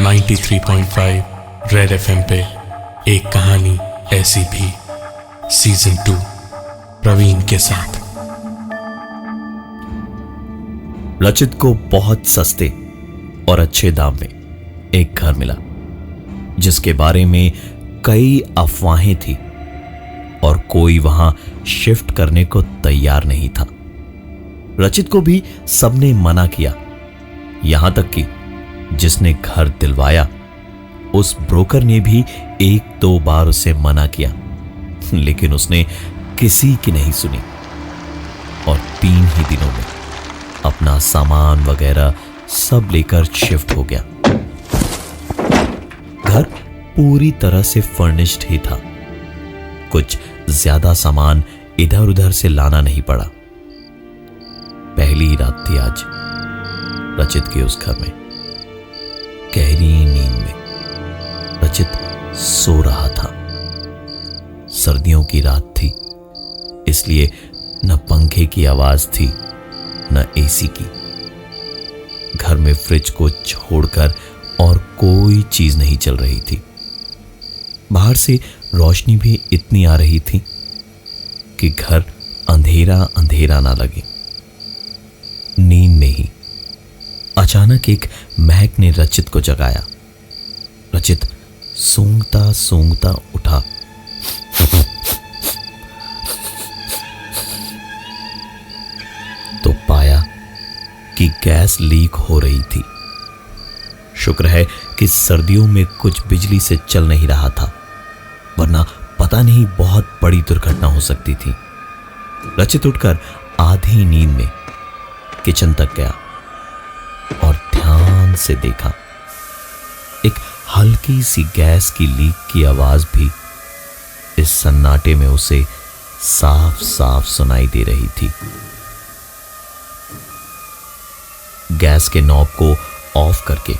93.5 red FM पे एक कहानी ऐसी भी सीजन 2 प्रवीण के साथ। रचित को बहुत सस्ते और अच्छे दाम में एक घर मिला जिसके बारे में कई अफवाहें थी और कोई वहां शिफ्ट करने को तैयार नहीं था। रचित को भी सबने मना किया, यहां तक कि जिसने घर दिलवाया उस ब्रोकर ने भी 1-2 बार उसे मना किया, लेकिन उसने किसी की नहीं सुनी और 3 ही दिनों में अपना सामान वगैरह सब लेकर शिफ्ट हो गया। घर पूरी तरह से फर्निश्ड ही था, कुछ ज्यादा सामान इधर उधर से लाना नहीं पड़ा। पहली रात थी आज रचित के उस घर में। गहरी नींद में रचित सो रहा था। सर्दियों की रात थी, इसलिए न पंखे की आवाज थी न एसी की। घर में फ्रिज को छोड़कर और कोई चीज नहीं चल रही थी। बाहर से रोशनी भी इतनी आ रही थी कि घर अंधेरा अंधेरा ना लगे। नींद में ही अचानक एक महक ने रचित को जगाया। रचित सूंघता सूंघता उठा। तो पाया कि गैस लीक हो रही थी। शुक्र है कि सर्दियों में कुछ बिजली से चल नहीं रहा था, वरना पता नहीं बहुत बड़ी दुर्घटना हो सकती थी। रचित उठकर आधी नींद में किचन तक गया और ध्यान से देखा। एक हल्की सी गैस की लीक की आवाज भी इस सन्नाटे में उसे साफ साफ सुनाई दे रही थी। गैस के नॉब को ऑफ करके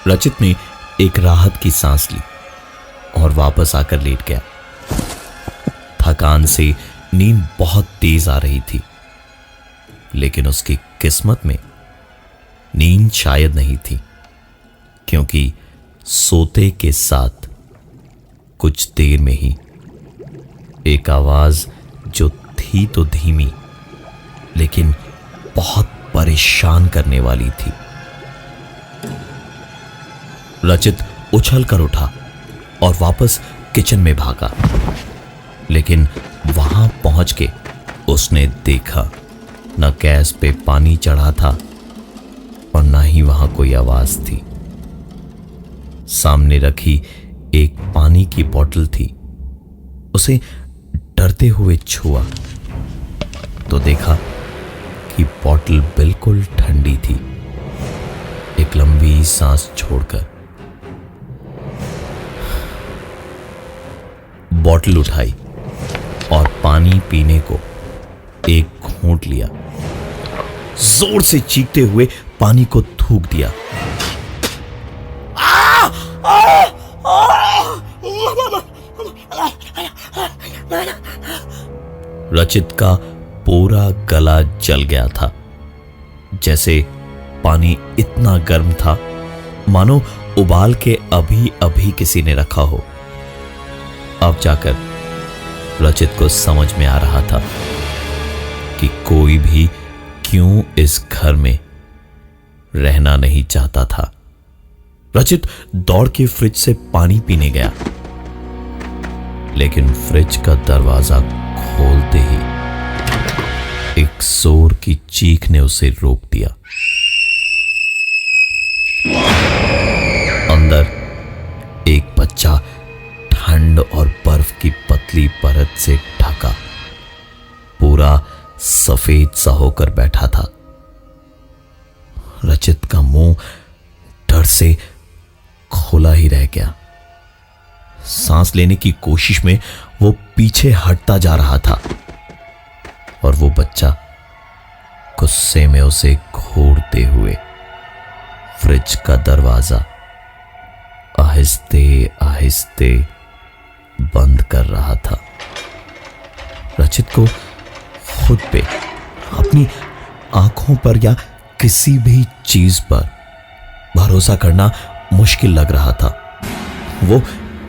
रचित ने एक राहत की सांस ली और वापस आकर लेट गया। थकान से नींद बहुत तेज आ रही थी, लेकिन उसकी किस्मत में नींद शायद नहीं थी, क्योंकि सोते के साथ कुछ देर में ही एक आवाज जो थी तो धीमी लेकिन बहुत परेशान करने वाली थी। रचित उछल कर उठा और वापस किचन में भागा, लेकिन वहां पहुंच के उसने देखा न गैस पे पानी चढ़ा था और न ही वहां कोई आवाज थी। सामने रखी एक पानी की बोतल थी। उसे डरते हुए छुआ तो देखा कि बोतल बिल्कुल ठंडी थी। एक लंबी सांस छोड़कर बोतल उठाई और पानी पीने को एक घूंट लिया। जोर से चीखते हुए पानी को थूक दिया। रचित का पूरा गला जल गया था, जैसे पानी इतना गर्म था मानो उबाल के अभी अभी किसी ने रखा हो। अब जाकर रचित को समझ में आ रहा था कि कोई भी क्यों इस घर में रहना नहीं चाहता था। रचित दौड़ के फ्रिज से पानी पीने गया, लेकिन फ्रिज का दरवाजा खोलते ही एक जोर की चीख ने उसे रोक दिया। अंदर एक बच्चा ठंड और बर्फ की पतली परत से ढका पूरा सफेद सा होकर बैठा था। रचित का मुंह डर से खोला ही रह गया। सांस लेने की कोशिश में वो पीछे हटता जा रहा था और वो बच्चा गुस्से में उसे घूरते हुए फ्रिज का दरवाजा आहिस्ते आहिस्ते बंद कर रहा था। रचित को खुद पे, अपनी आंखों पर या किसी भी चीज पर भरोसा करना मुश्किल लग रहा था। वो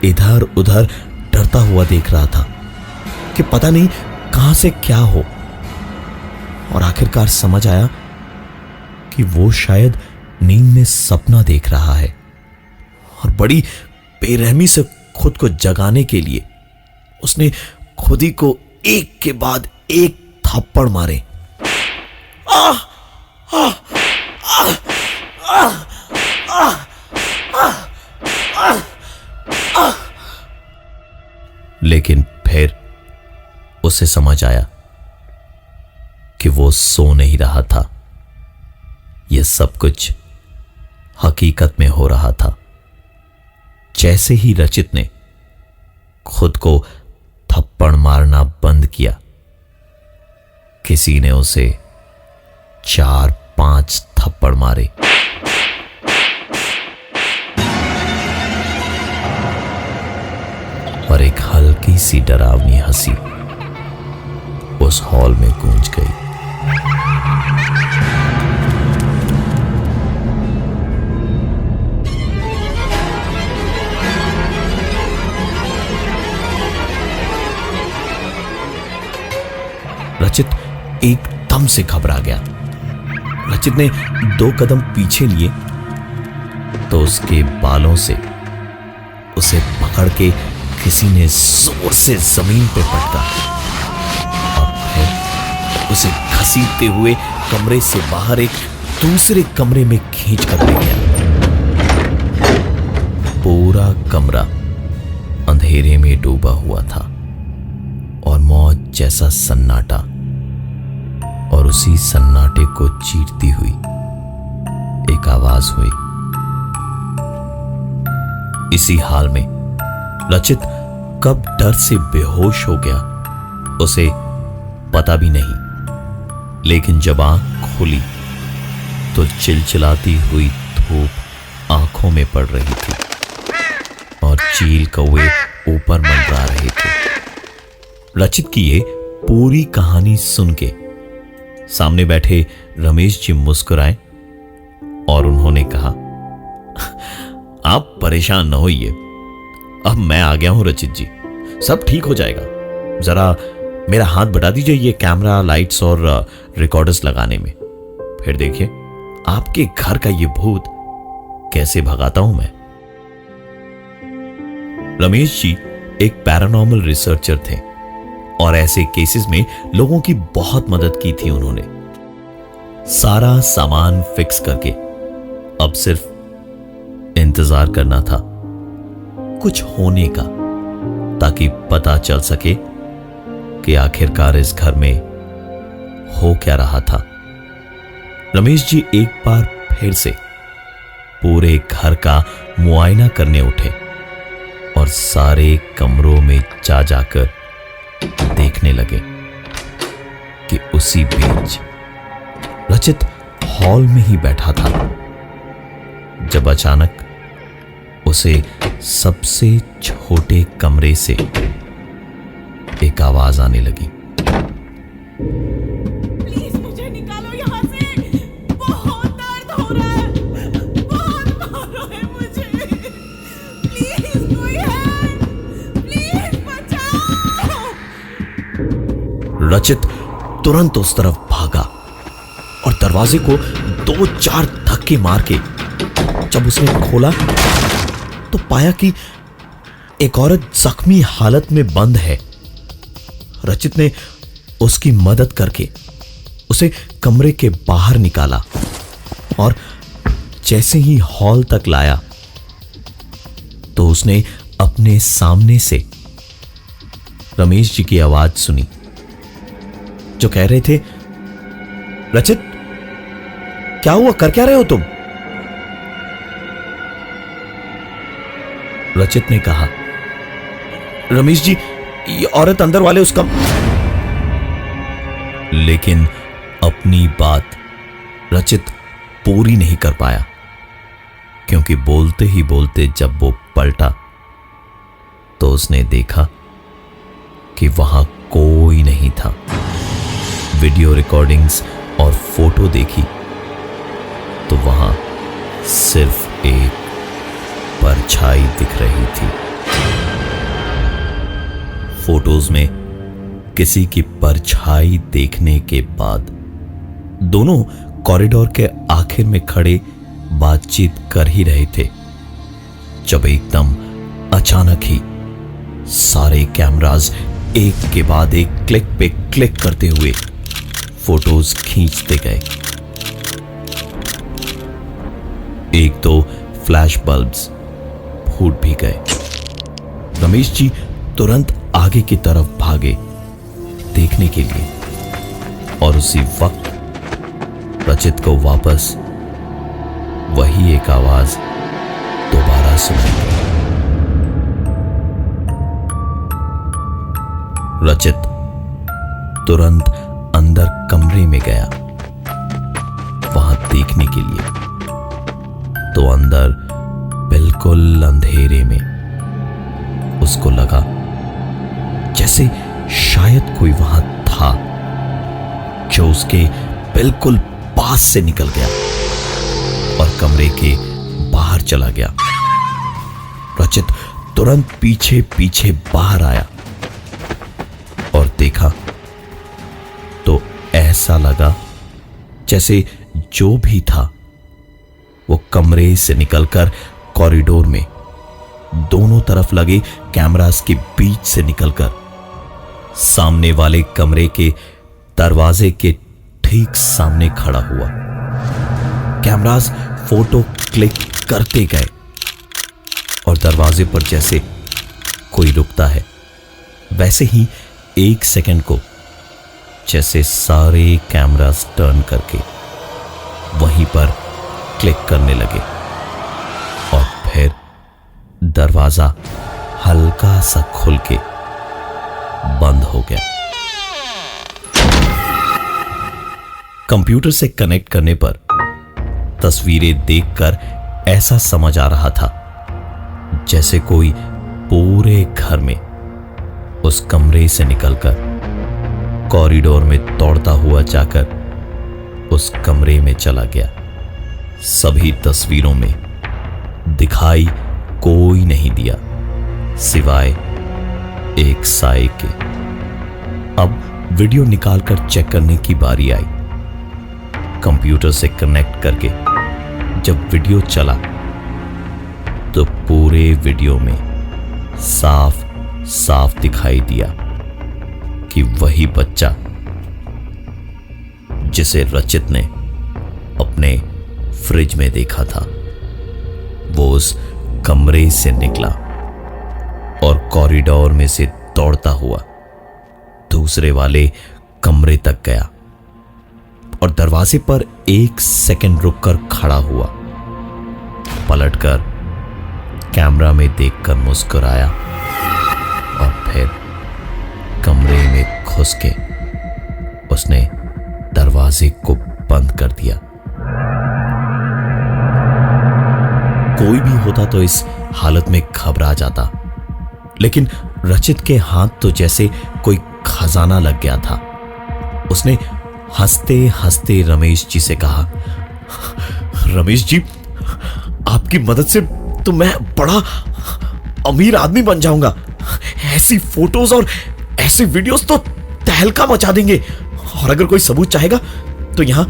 इधर उधर डरता हुआ देख रहा था कि पता नहीं कहां से क्या हो, और आखिरकार समझ आया कि वो शायद नींद में सपना देख रहा है, और बड़ी बेरहमी से खुद को जगाने के लिए उसने खुद ही को एक के बाद एक थप्पड़ मारे। लेकिन फिर उसे समझ आया कि वो सो नहीं रहा था, यह सब कुछ हकीकत में हो रहा था। जैसे ही रचित ने खुद को थप्पड़ मारना बंद किया, किसी ने उसे 4-5 थप्पड़ मारे। और एक हल्की सी डरावनी हंसी उस हॉल में गूंज गई। रचित एकदम से घबरा गया। रचित ने 2 कदम पीछे लिए तो उसके बालों से उसे पकड़ के किसी ने जोर से जमीन पे पटका, और फिर उसे घसीटते हुए कमरे से बाहर एक दूसरे कमरे में खींच कर ले गया। पूरा कमरा अंधेरे में डूबा हुआ था और मौत जैसा सन्नाटा, और उसी सन्नाटे को चीरती हुई एक आवाज हुई। इसी हाल में रचित कब डर से बेहोश हो गया उसे पता भी नहीं, लेकिन जब आंख खुली तो चिलचिलाती हुई धूप आंखों में पड़ रही थी और चील कौवे ऊपर मंडरा रहे थे। रचित की ये पूरी कहानी सुन के सामने बैठे रमेश जी मुस्कुराए और उन्होंने कहा, आप परेशान न होइए, अब मैं आ गया हूं रचित जी, सब ठीक हो जाएगा। जरा मेरा हाथ बढ़ा दीजिए ये कैमरा, लाइट्स और रिकॉर्डर्स लगाने में, फिर देखिए आपके घर का ये भूत कैसे भगाता हूं मैं। रमेश जी एक पैरानॉर्मल रिसर्चर थे और ऐसे केसेस में लोगों की बहुत मदद की थी उन्होंने। सारा सामान फिक्स करके अब सिर्फ इंतजार करना था कुछ होने का, ताकि पता चल सके कि आखिरकार इस घर में हो क्या रहा था। रमेश जी एक बार फिर से पूरे घर का मुआयना करने उठे और सारे कमरों में जा जाकर देखने लगे कि उसी बीच रचित हॉल में ही बैठा था, जब अचानक उसे सबसे छोटे कमरे से एक आवाज आने लगी। प्लीज मुझे निकालो यहाँ से, बहुत दर्द हो रहा है, बहुत मारो है मुझे, प्लीज कोई है, प्लीज बचाओ। रचित तुरंत उस तरफ भागा और दरवाजे को 2-4 धक्के मार के जब उसने खोला तो पाया कि एक औरत जख्मी हालत में बंद है। रचित ने उसकी मदद करके उसे कमरे के बाहर निकाला और जैसे ही हॉल तक लाया तो उसने अपने सामने से रमेश जी की आवाज सुनी, जो कह रहे थे, रचित क्या हुआ, कर क्या रहे हो तुम? रचित ने कहा, रमेश जी ये औरत अंदर वाले उसका। लेकिन अपनी बात रचित पूरी नहीं कर पाया, क्योंकि बोलते ही बोलते जब वो पलटा तो उसने देखा कि वहां कोई नहीं था। वीडियो रिकॉर्डिंग्स और फोटो देखी तो वहां सिर्फ एक परछाई दिख रही थी। फोटोज में किसी की परछाई देखने के बाद दोनों कॉरिडोर के आखिर में खड़े बातचीत कर ही रहे थे, जब एकदम अचानक ही सारे कैमरास एक के बाद एक क्लिक पे क्लिक करते हुए फोटोज खींचते गए। एक दो फ्लैश बल्ब्स फूट भी गए। रमेश जी तुरंत आगे की तरफ भागे देखने के लिए, और उसी वक्त रचित को वापस वही एक आवाज दोबारा सुनाई दी। रचित तुरंत अंदर कमरे में गया वहां देखने के लिए, तो अंदर बिल्कुल अंधेरे में उसको लगा जैसे शायद कोई वहां था जो उसके बिल्कुल पास से निकल गया और कमरे के बाहर चला गया। रचित तुरंत पीछे पीछे बाहर आया और देखा तो ऐसा लगा जैसे जो भी था वो कमरे से निकलकर कॉरिडोर में दोनों तरफ लगे कैमरास के बीच से निकलकर सामने वाले कमरे के दरवाजे के ठीक सामने खड़ा हुआ। कैमरास फोटो क्लिक करते गए और दरवाजे पर जैसे कोई रुकता है वैसे ही एक सेकंड को जैसे सारे कैमरास टर्न करके वहीं पर क्लिक करने लगे और फिर दरवाजा हल्का सा खुल के बंद हो गया। कंप्यूटर से कनेक्ट करने पर तस्वीरें देखकर ऐसा समझ आ रहा था जैसे कोई पूरे घर में उस कमरे से निकलकर कॉरिडोर में दौड़ता हुआ जाकर उस कमरे में चला गया। सभी तस्वीरों में दिखाई कोई नहीं दिया सिवाय एक साए के। अब वीडियो निकालकर चेक करने की बारी आई। कंप्यूटर से कनेक्ट करके जब वीडियो चला तो पूरे वीडियो में साफ साफ दिखाई दिया कि वही बच्चा जिसे रचित ने अपने फ्रिज में देखा था वो उस कमरे से निकला और कॉरिडोर में से दौड़ता हुआ दूसरे वाले कमरे तक गया और दरवाजे पर एक सेकंड रुककर खड़ा हुआ, पलटकर कैमरा में देखकर मुस्कुराया और फिर कमरे में घुस के उसने दरवाजे को बंद कर दिया। कोई भी होता तो इस हालत में घबरा जाता, लेकिन रचित के हाथ तो जैसे कोई खजाना लग गया था। उसने हंसते हंसते रमेश जी से कहा, रमेश जी, आपकी मदद से तो मैं बड़ा अमीर आदमी बन जाऊंगा। ऐसी फोटोज और ऐसे वीडियोस तो तहलका मचा देंगे, और अगर कोई सबूत चाहेगा तो यहां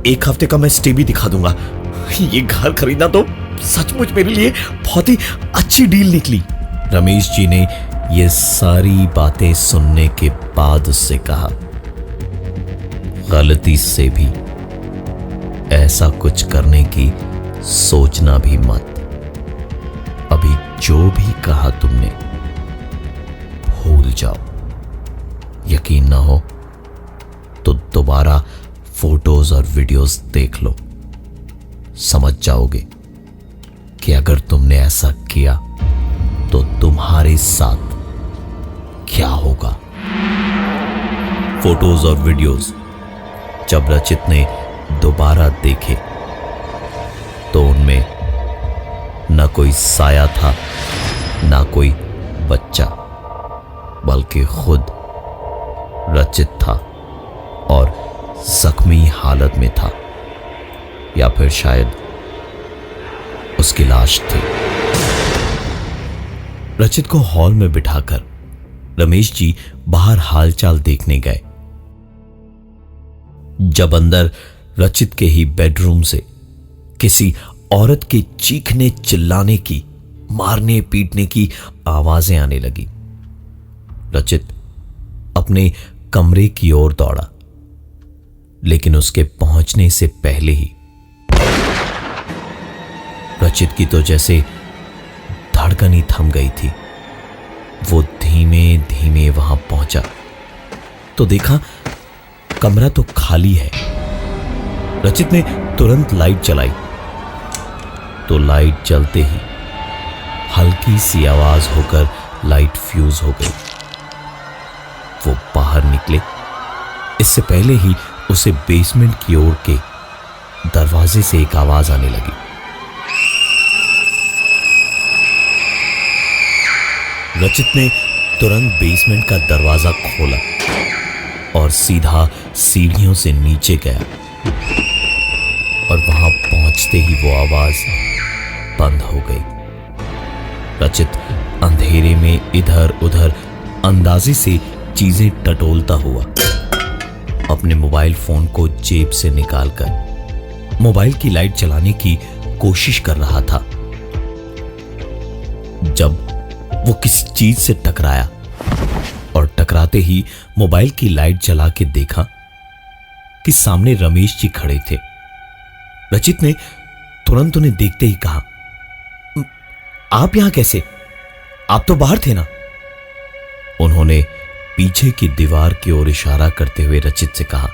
एक हफ्ते का मैं स्टे भी दिखा दूंगा। ये घर खरीदना तो सचमुच मेरे लिए बहुत ही अच्छी डील निकली। रमेश जी ने ये सारी बातें सुनने के बाद उससे कहा, गलती से भी ऐसा कुछ करने की सोचना भी मत। अभी जो भी कहा तुमने भूल जाओ। यकीन ना हो तो दोबारा फोटोज और वीडियोस देख लो, समझ जाओगे कि अगर तुमने ऐसा किया तो तुम्हारे साथ क्या होगा। फोटोज और वीडियोस जब रचित ने दोबारा देखे तो उनमें न कोई साया था न कोई बच्चा, बल्कि खुद रचित था और जख्मी हालत में था, या फिर शायद उसकी लाश थी। रचित को हॉल में बिठाकर रमेश जी बाहर हालचाल देखने गए। जब अंदर रचित के ही बेडरूम से किसी औरत के चीखने चिल्लाने की, मारने पीटने की आवाजें आने लगी, रचित अपने कमरे की ओर दौड़ा, लेकिन उसके पहुंचने से पहले ही रचित की तो जैसे धड़कन ही थम गई थी। वो धीमे धीमे वहां पहुंचा तो देखा कमरा तो खाली है। रचित ने तुरंत लाइट जलाई तो लाइट जलते ही हल्की सी आवाज होकर लाइट फ्यूज हो गई। वो बाहर निकले इससे पहले ही उसे बेसमेंट की ओर के दरवाजे से एक आवाज आने लगी। रचित ने तुरंत बेसमेंट का दरवाजा खोला और सीधा सीढ़ियों से नीचे गया और वहां पहुंचते ही वो आवाज बंद हो गई। रचित अंधेरे में इधर उधर अंदाजे से चीजें टटोलता हुआ अपने मोबाइल फोन को जेब से निकालकर मोबाइल की लाइट जलाने की कोशिश कर रहा था, जब वो किसी चीज से टकराया और टकराते ही मोबाइल की लाइट जला के देखा कि सामने रमेश जी खड़े थे। रचित ने तुरंत उन्हें देखते ही कहा, आप यहां कैसे? आप तो बाहर थे ना? उन्होंने पीछे की दीवार की ओर इशारा करते हुए रचित से कहा,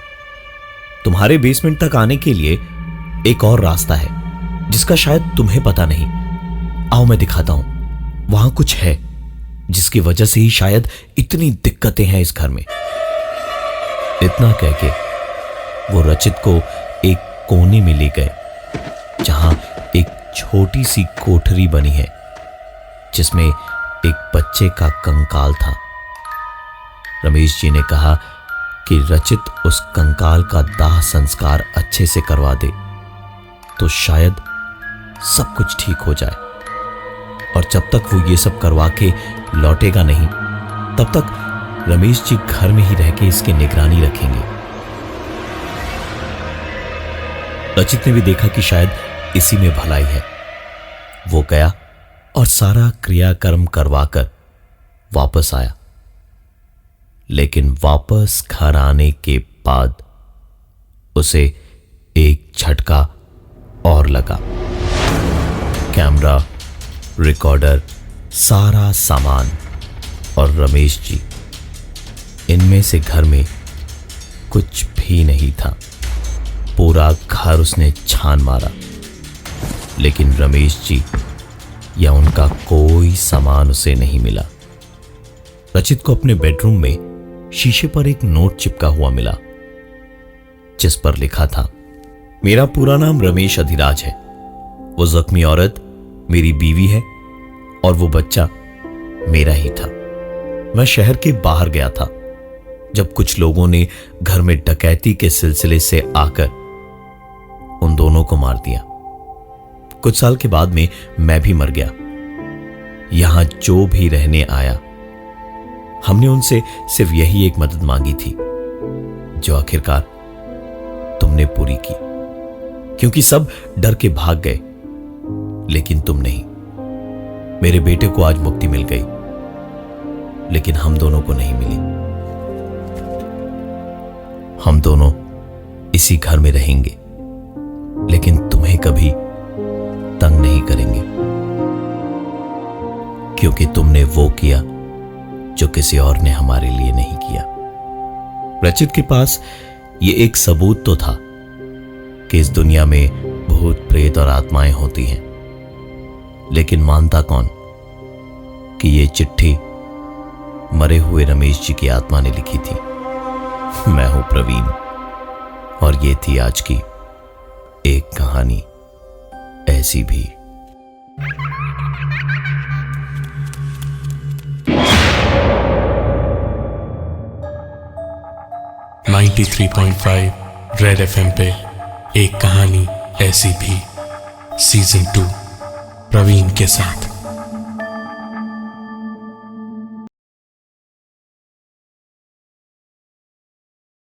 तुम्हारे बेसमेंट तक आने के लिए एक और रास्ता है जिसका शायद तुम्हें पता नहीं। आओ मैं दिखाता हूं। वहां कुछ है जिसकी वजह से ही शायद इतनी दिक्कतें हैं इस घर में। इतना कह के वो रचित को एक कोने में ले गए जहां एक छोटी सी कोठरी बनी है जिसमें एक बच्चे का कंकाल था। रमेश जी ने कहा कि रचित उस कंकाल का दाह संस्कार अच्छे से करवा दे तो शायद सब कुछ ठीक हो जाए, और जब तक वो ये सब करवा के लौटेगा नहीं तब तक रमेश जी घर में ही रह के इसकी निगरानी रखेंगे। रचित ने भी देखा कि शायद इसी में भलाई है। वो गया और सारा क्रियाकर्म करवाकर वापस आया, लेकिन वापस घर आने के बाद उसे एक झटका और लगा। कैमरा, रिकॉर्डर, सारा सामान और रमेश जी, इनमें से घर में कुछ भी नहीं था। पूरा घर उसने छान मारा, लेकिन रमेश जी या उनका कोई सामान उसे नहीं मिला। रचित को अपने बेडरूम में शीशे पर एक नोट चिपका हुआ मिला जिस पर लिखा था, मेरा पूरा नाम रमेश अधिराज है। वो जख्मी औरत मेरी बीवी है और वो बच्चा मेरा ही था। मैं शहर के बाहर गया था जब कुछ लोगों ने घर में डकैती के सिलसिले से आकर उन दोनों को मार दिया। कुछ साल के बाद में मैं भी मर गया। यहां जो भी रहने आया, हमने उनसे सिर्फ यही एक मदद मांगी थी जो आखिरकार तुमने पूरी की, क्योंकि सब डर के भाग गए लेकिन तुम नहीं। मेरे बेटे को आज मुक्ति मिल गई, लेकिन हम दोनों को नहीं मिली। हम दोनों इसी घर में रहेंगे, लेकिन तुम्हें कभी तंग नहीं करेंगे, क्योंकि तुमने वो किया जो किसी और ने हमारे लिए नहीं किया। रचित के पास ये एक सबूत तो था कि इस दुनिया में भूत प्रेत और आत्माएं होती हैं, लेकिन मानता कौन कि ये चिट्ठी मरे हुए रमेश जी की आत्मा ने लिखी थी। मैं हूं प्रवीण और ये थी आज की एक कहानी ऐसी भी। नाइन्टी 93.5 रेड FM पे एक कहानी ऐसी भी सीजन 2 प्रवीण के साथ।